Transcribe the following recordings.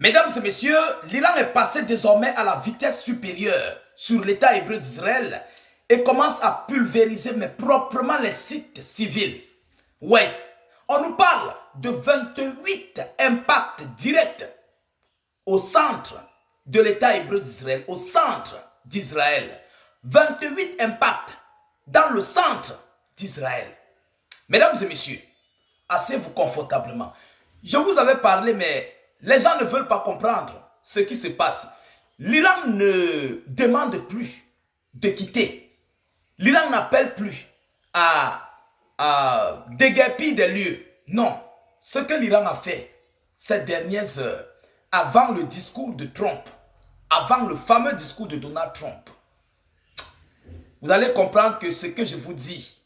Mesdames et messieurs, l'Iran est passé désormais à la vitesse supérieure sur l'État hébreu d'Israël et commence à pulvériser mais proprement les sites civils. Ouais, on nous parle de 28 impacts directs au centre de l'État hébreu d'Israël, au centre d'Israël. 28 impacts dans le centre d'Israël. Mesdames et messieurs, asseyez-vous confortablement. Je vous avais parlé, mais les gens ne veulent pas comprendre ce qui se passe. L'Iran ne demande plus de quitter. L'Iran n'appelle plus à déguerpir des lieux. Non. Ce que l'Iran a fait ces dernières heures, avant le discours de Trump, avant le fameux discours de Donald Trump, vous allez comprendre que ce que je vous dis,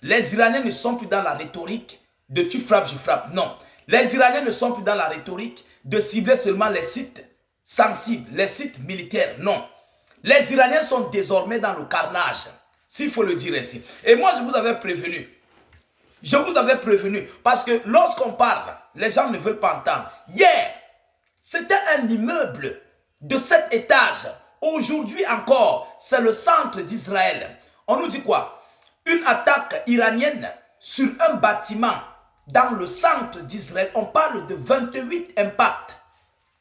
les Iraniens ne sont plus dans la rhétorique de tu frappes, je frappe. Non. Les Iraniens ne sont plus dans la rhétorique de cibler seulement les sites sensibles, les sites militaires. Non. Les Iraniens sont désormais dans le carnage, s'il faut le dire ainsi. Et moi, je vous avais prévenu. Je vous avais prévenu parce que lorsqu'on parle, les gens ne veulent pas entendre. Hier, c'était un immeuble de 7 étages. Aujourd'hui encore, c'est le centre d'Israël. On nous dit quoi? Une attaque iranienne sur un bâtiment dans le centre d'Israël. On parle de 28 impacts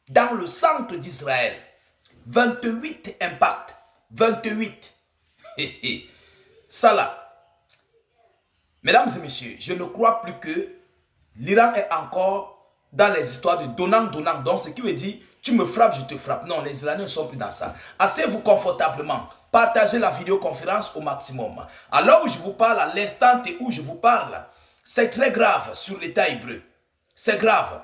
dans le centre d'Israël. 28 impacts. 28. Ça là. Mesdames et messieurs, je ne crois plus que l'Iran est encore dans les histoires de donnant-donnant. Donc, ce qui veut dire, tu me frappes, je te frappe. Non, les Iraniens ne sont plus dans ça. Asseyez-vous confortablement. Partagez la vidéoconférence au maximum. Alors où je vous parle, à l'instant où je vous parle, c'est très grave sur l'État hébreu. C'est grave.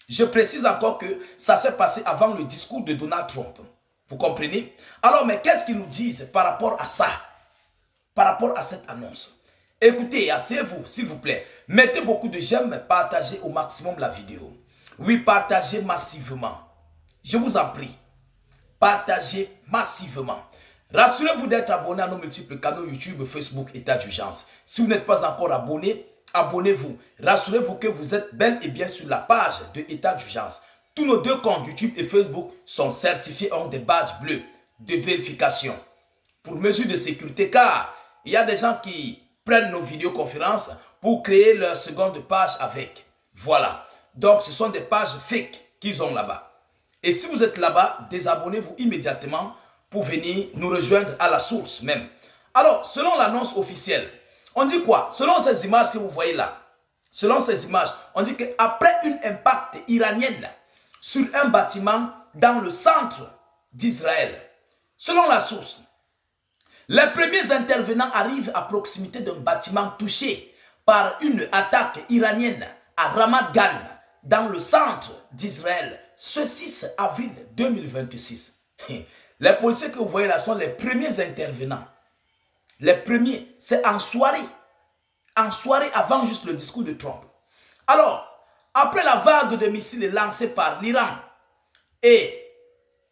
Je précise encore que ça s'est passé avant le discours de Donald Trump. Vous comprenez? Alors, mais qu'est-ce qu'ils nous disent par rapport à ça? Par rapport à cette annonce? Écoutez, asseyez-vous, s'il vous plaît. Mettez beaucoup de j'aime, partagez au maximum la vidéo. Oui, partagez massivement. Je vous en prie. Partagez massivement. Rassurez-vous d'être abonné à nos multiples canaux YouTube, Facebook, État d'urgence. Si vous n'êtes pas encore abonné, abonnez-vous. Rassurez-vous que vous êtes bel et bien sur la page de État d'urgence. Tous nos deux comptes YouTube et Facebook sont certifiés en des badges bleus de vérification pour mesure de sécurité, car il y a des gens qui prennent nos vidéoconférences pour créer leur seconde page avec. Voilà. Donc, ce sont des pages fake qu'ils ont là-bas. Et si vous êtes là-bas, désabonnez-vous immédiatement pour venir nous rejoindre à la source même. Alors, selon l'annonce officielle, on dit quoi? Selon ces images que vous voyez là, selon ces images, on dit qu'après une impact iranienne sur un bâtiment dans le centre d'Israël, selon la source, les premiers intervenants arrivent à proximité d'un bâtiment touché par une attaque iranienne à Ramat Gan, dans le centre d'Israël, ce 6 avril 2026. Les policiers que vous voyez là sont les premiers intervenants. Les premiers, c'est en soirée avant juste le discours de Trump. Alors, après la vague de missiles lancés par l'Iran et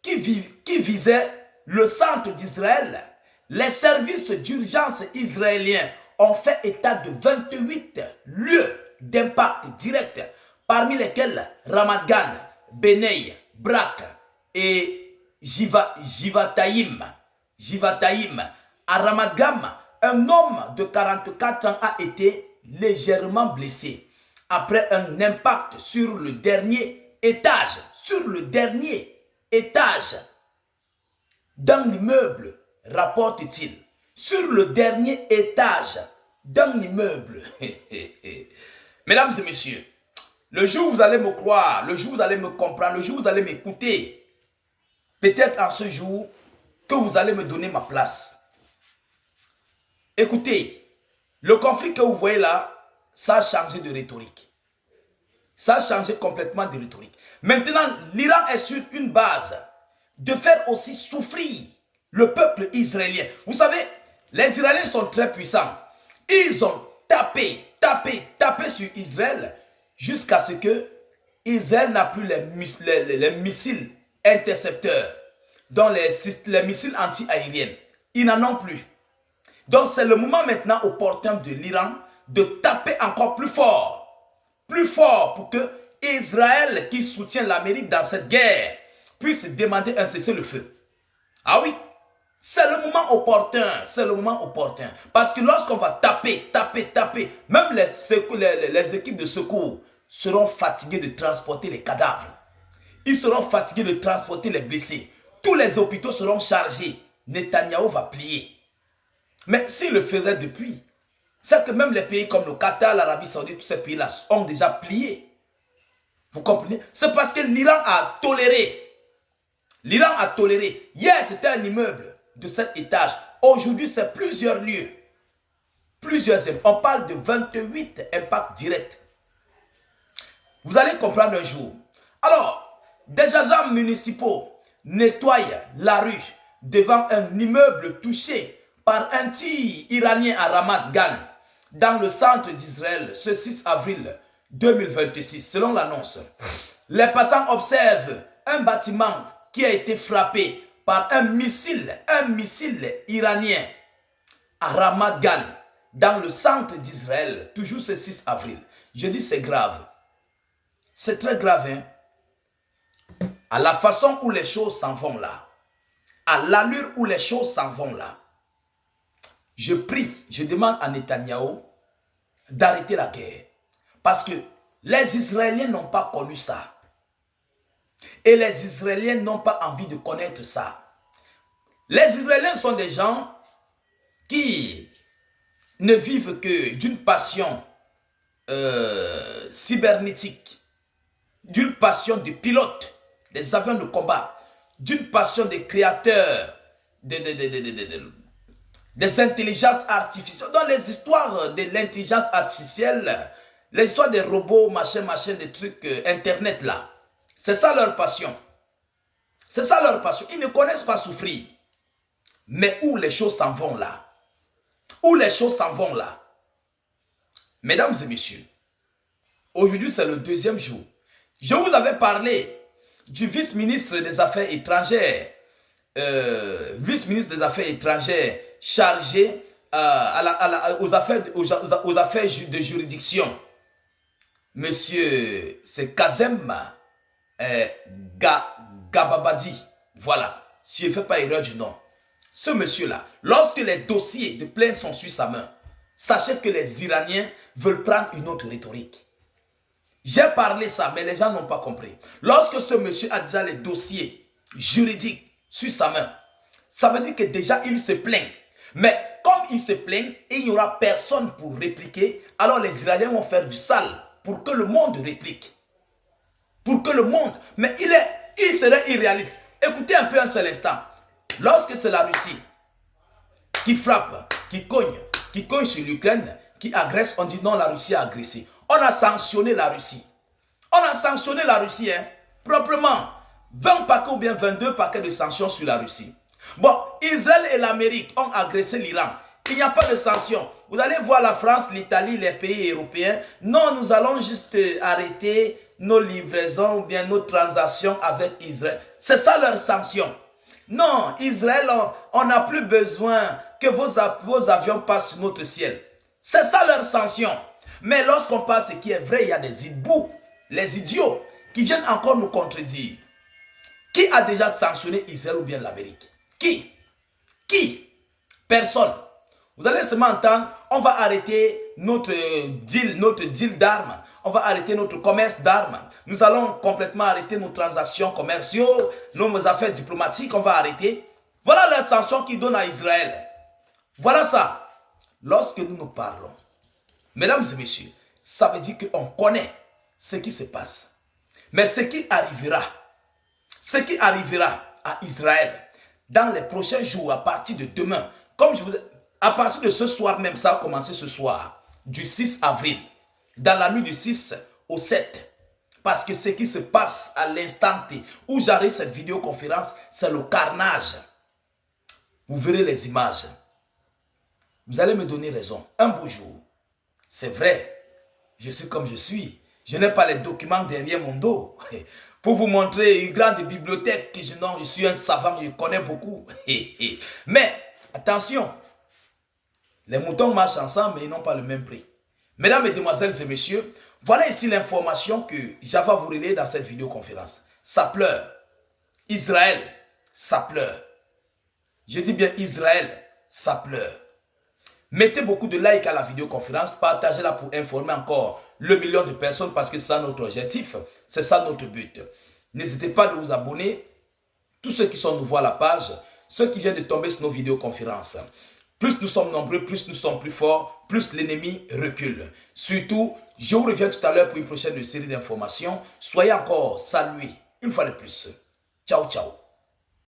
qui visait le centre d'Israël, les services d'urgence israéliens ont fait état de 28 lieux d'impact direct, parmi lesquels Ramat Gan, Benei, Brak et Jivataïm. À Ramat Gan, un homme de 44 ans a été légèrement blessé après un impact sur le dernier étage, d'un immeuble, rapporte-t-il. Sur le dernier étage d'un immeuble. Mesdames et messieurs, le jour où vous allez me croire, le jour où vous allez me comprendre, le jour où vous allez m'écouter, peut-être en ce jour que vous allez me donner ma place. Écoutez, le conflit que vous voyez là, ça a changé de rhétorique. Ça a changé complètement de rhétorique. Maintenant, l'Iran est sur une base de faire aussi souffrir le peuple israélien. Vous savez, les Israéliens sont très puissants. Ils ont tapé sur Israël jusqu'à ce que Israël n'a plus les missiles intercepteurs, dont les missiles anti-aériens. Ils n'en ont plus. Donc c'est le moment maintenant opportun de l'Iran de taper encore plus fort pour que Israël, qui soutient l'Amérique dans cette guerre, puisse demander un cessez-le-feu. Ah oui, c'est le moment opportun, c'est le moment opportun. Parce que lorsqu'on va taper, même les équipes de secours seront fatiguées de transporter les cadavres. Ils seront fatigués de transporter les blessés. Tous les hôpitaux seront chargés. Netanyahou va plier. Mais s'il le faisait depuis, c'est que même les pays comme le Qatar, l'Arabie Saoudite, tous ces pays-là ont déjà plié. Vous comprenez? C'est parce que l'Iran a toléré. L'Iran a toléré. Hier, c'était un immeuble de 7 étages. Aujourd'hui, c'est plusieurs lieux. On parle de 28 impacts directs. Vous allez comprendre un jour. Alors, des agents municipaux nettoient la rue devant un immeuble touché par un tir iranien à Ramat Gan dans le centre d'Israël ce 6 avril 2026, selon l'annonce. Les passants observent un bâtiment qui a été frappé par un missile iranien à Ramat Gan dans le centre d'Israël, toujours ce 6 avril. Je dis c'est grave. C'est très grave, hein? À la façon où les choses s'en vont là, à l'allure où les choses s'en vont là, je prie, je demande à Netanyahou d'arrêter la guerre. Parce que les Israéliens n'ont pas connu ça. Et les Israéliens n'ont pas envie de connaître ça. Les Israéliens sont des gens qui ne vivent que d'une passion cybernétique, d'une passion de pilote des avions de combat, d'une passion des créateurs des intelligences artificielles. Dans les histoires de l'intelligence artificielle, les histoires des robots, machin, des trucs internet là, c'est ça leur passion. C'est ça leur passion. Ils ne connaissent pas souffrir. Mais où les choses s'en vont là, où les choses s'en vont là. Mesdames et messieurs, aujourd'hui c'est le deuxième jour. Je vous avais parlé du vice-ministre des Affaires étrangères, chargé aux affaires de juridiction. Monsieur, c'est Kazem Gababadi. Voilà, si je ne fais pas erreur du nom. Ce monsieur-là, lorsque les dossiers de plainte sont sur sa main, sachez que les Iraniens veulent prendre une autre rhétorique. J'ai parlé ça, mais les gens n'ont pas compris. Lorsque ce monsieur a déjà les dossiers juridiques sur sa main, ça veut dire que déjà il se plaint. Mais comme il se plaint et il n'y aura personne pour répliquer, alors les Iraniens vont faire du sale pour que le monde réplique. Pour que le monde... Mais il serait irréaliste. Écoutez un peu un seul instant. Lorsque c'est la Russie qui frappe, qui cogne sur l'Ukraine, qui agresse, on dit non, la Russie a agressé. On a sanctionné la Russie. On a sanctionné la Russie, hein, proprement. 20 paquets ou bien 22 paquets de sanctions sur la Russie. Bon, Israël et l'Amérique ont agressé l'Iran. Il n'y a pas de sanctions. Vous allez voir la France, l'Italie, les pays européens. Non, nous allons juste arrêter nos livraisons ou bien nos transactions avec Israël. C'est ça leur sanction. Non, Israël, on n'a plus besoin que vos avions passent sur notre ciel. C'est ça leur sanction. Mais lorsqu'on passe ce qui est vrai, il y a des hiboux, les idiots, qui viennent encore nous contredire. Qui a déjà sanctionné Israël ou bien l'Amérique? Qui? Personne. Vous allez seulement entendre, on va arrêter notre deal d'armes. On va arrêter notre commerce d'armes. Nous allons complètement arrêter nos transactions commerciales, nos affaires diplomatiques, on va arrêter. Voilà les sanctions qu'ils donnent à Israël. Voilà ça. Lorsque nous parlons, mesdames et messieurs, ça veut dire qu'on connaît ce qui se passe. Mais ce qui arrivera à Israël dans les prochains jours, à partir de demain, à partir de ce soir même, ça a commencé ce soir, du 6 avril, dans la nuit du 6 au 7. Parce que ce qui se passe à l'instant T où j'arrive cette vidéoconférence, c'est le carnage. Vous verrez les images. Vous allez me donner raison. Un beau jour, c'est vrai, je suis comme je suis. Je n'ai pas les documents derrière mon dos pour vous montrer une grande bibliothèque que je suis un savant, je connais beaucoup. Mais attention, les moutons marchent ensemble mais ils n'ont pas le même prix. Mesdames, Mesdemoiselles et Messieurs, Voilà ici l'information que Java vous relayer dans cette vidéoconférence. Ça pleure. Israël, ça pleure. Je dis bien Israël, ça pleure. Mettez beaucoup de likes à la vidéoconférence, partagez-la pour informer encore le million de personnes parce que c'est ça notre objectif, c'est ça notre but. N'hésitez pas de vous abonner, tous ceux qui sont nouveaux à la page, ceux qui viennent de tomber sur nos vidéoconférences. Plus nous sommes nombreux, plus nous sommes plus forts, plus l'ennemi recule. Surtout, je vous reviens tout à l'heure pour une prochaine série d'informations. Soyez encore salués une fois de plus. Ciao, ciao.